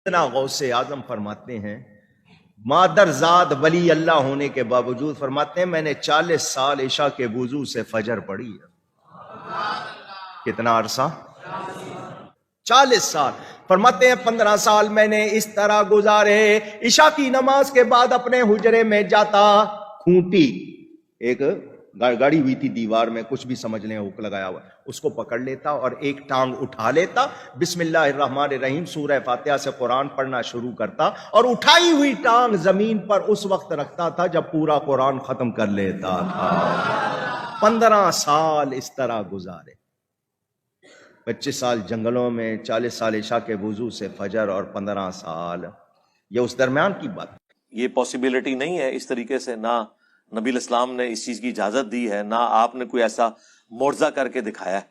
اتنا غوث اعظم فرماتے ہیں مادر زاد ولی اللہ ہونے کے باوجود فرماتے ہیں میں نے 40 سال عشاء کے وضو سے فجر پڑھی ہے۔ کتنا عرصہ؟ 40 سال۔ فرماتے ہیں 15 سال میں نے اس طرح گزارے، عشاء کی نماز کے بعد اپنے حجرے میں جاتا، کھونٹی ایک گڑی ہوئی تھی دیوار میں، کچھ بھی سمجھ لیں ہک لگایا ہوا، اس کو پکڑ لیتا اور ایک ٹانگ اٹھا لیتا، بسم اللہ الرحمن الرحیم سورہ فاتحہ سے قرآن پڑھنا شروع کرتا، اور اٹھائی ہوئی ٹانگ زمین پر اس وقت رکھتا تھا جب پورا قرآن ختم کر لیتا تھا۔ 15 سال اس طرح گزارے، 25 سال جنگلوں میں، 40 سال عشاء کے وضو سے فجر، اور 15 سال یہ اس درمیان کی بات۔ یہ پاسبلٹی نہیں ہے اس طریقے سے، نہ نبی الاسلام نے اس چیز کی اجازت دی ہے، نہ آپ نے کوئی ایسا معجزہ کر کے دکھایا ہے،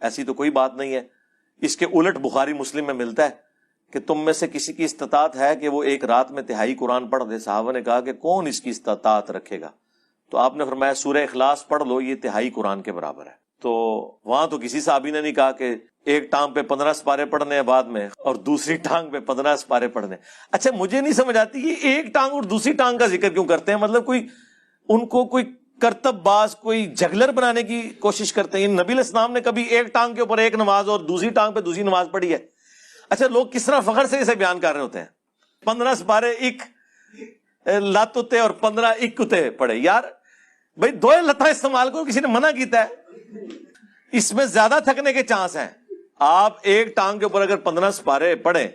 ایسی تو کوئی بات نہیں ہے۔ اس کے الٹ بخاری مسلم میں ملتا ہے کہ تم میں سے کسی کی استطاعت ہے کہ وہ ایک رات میں تہائی قرآن پڑھ دے۔ صحابہ نے کہا کہ کون اس کی استطاعت رکھے گا؟ تو آپ نے فرمایا سورہ اخلاص پڑھ لو، یہ تہائی قرآن کے برابر ہے۔ تو وہاں تو کسی صحابی نے نہیں کہا کہ ایک ٹانگ پہ 15 سپارے پڑھنے ہیں بعد میں اور دوسری ٹانگ پہ 15 سپارے پڑھنے۔ اچھا مجھے نہیں سمجھ آتی یہ ایک ٹانگ اور دوسری ٹانگ کا ذکر کیوں کرتے ہیں؟ مطلب کوئی ان کو کوئی کرتب باز، کوئی جگلر بنانے کی کوشش کرتے ہیں۔ نبی الاسلام نے کبھی ایک ٹانگ کے اوپر ایک نماز اور دوسری ٹانگ پہ دوسری نماز پڑھی ہے؟ اچھا لوگ کس طرح فخر سے اسے بیان کر رہے ہوتے ہیں، 15 سپارے ایک لاتتے اور 15 ایک کتے پڑھے۔ یار بھائی دو لتاں استعمال کرو، کسی نے منع کیتا ہے؟ اس میں زیادہ تھکنے کے چانس ہیں۔ آپ ایک ٹانگ کے اوپر اگر 15 سپارے پڑھیں،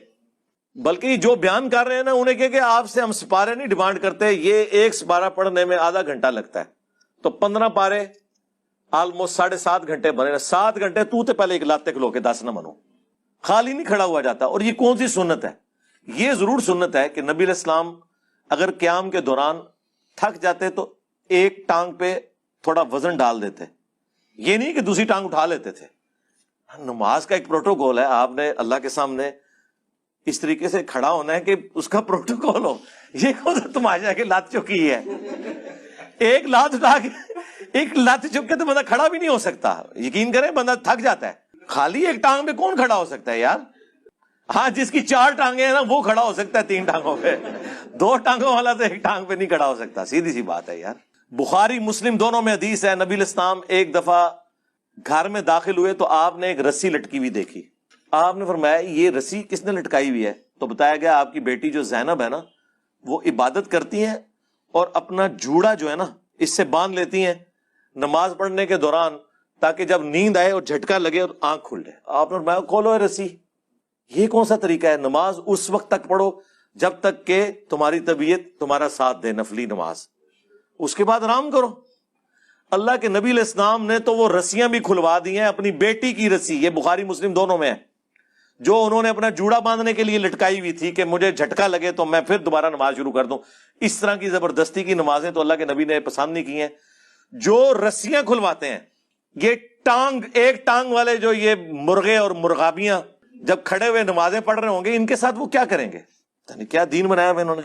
بلکہ جو بیان کر رہے ہیں نا انہیں کہ آپ سے ہم سپارے نہیں ڈیمانڈ کرتے، یہ ایک سپارہ پڑھنے میں آدھا گھنٹہ لگتا ہے، تو 15 پارے آلموسٹ 7.5 گھنٹے بنے۔ 7 گھنٹے تو پہلے ایک لاتے کھلو کے 10 نہ منو، خالی نہیں کھڑا ہوا جاتا۔ اور یہ کون سی سنت ہے؟ یہ ضرور سنت ہے کہ نبی علیہ السلام اگر قیام کے دوران تھک جاتے تو ایک ٹانگ پہ تھوڑا وزن ڈال دیتے، یہ نہیں کہ دوسری ٹانگ اٹھا لیتے تھے۔ نماز کا ایک پروٹوکول ہے، آپ نے اللہ کے سامنے اس طریقے سے کھڑا ہونا ہے کہ اس کا پروٹوکول ہو۔ یہ کون سا تماشا کہ لات چکی ہے؟ ایک لات اٹھا کے، ایک لات چک کے تو بندہ کھڑا بھی نہیں ہو سکتا۔ یقین کریں بندہ تھک جاتا ہے۔ خالی ایک ٹانگ پہ کون کھڑا ہو سکتا ہے یار؟ ہاں جس کی 4 ٹانگیں ہیں نا وہ کھڑا ہو سکتا ہے 3 ٹانگوں پہ، 2 ٹانگوں والا تو ایک ٹانگ پہ نہیں کھڑا ہو سکتا۔ سیدھی سی بات ہے یار۔ بخاری مسلم دونوں میں حدیث ہے، نبی الاسلام ایک دفعہ گھر میں داخل ہوئے تو آپ نے ایک رسی لٹکی ہوئی دیکھی۔ آپ نے فرمایا یہ رسی کس نے لٹکائی ہوئی ہے؟ تو بتایا گیا آپ کی بیٹی جو زینب ہے نا وہ عبادت کرتی ہیں اور اپنا جوڑا جو ہے نا اس سے باندھ لیتی ہیں نماز پڑھنے کے دوران، تاکہ جب نیند آئے اور جھٹکا لگے اور آنکھ کھل جائے۔ آپ نے فرمایا کھولو ہے رسی۔ یہ کون سا طریقہ ہے؟ نماز اس وقت تک پڑھو جب تک کہ تمہاری طبیعت تمہارا ساتھ دے، نفلی نماز، اس کے بعد آرام کرو۔ اللہ کے نبی علیہ السلام نے تو وہ رسیاں بھی کھلوا دی ہیں، اپنی بیٹی کی رسی، یہ بخاری مسلم دونوں میں ہے، جو انہوں نے اپنا جوڑا باندھنے کے لیے لٹکائی ہوئی تھی کہ مجھے جھٹکا لگے تو میں پھر دوبارہ نماز شروع کر دوں۔ اس طرح کی زبردستی کی نمازیں تو اللہ کے نبی نے پسند نہیں کی ہیں۔ جو رسیاں کھلواتے ہیں، یہ ٹانگ ایک ٹانگ والے جو یہ مرغے اور مرغابیاں جب کھڑے ہوئے نمازیں پڑھ رہے ہوں گے، ان کے ساتھ وہ کیا کریں گے؟ کیا دین بنایا ہوا انہوں نے۔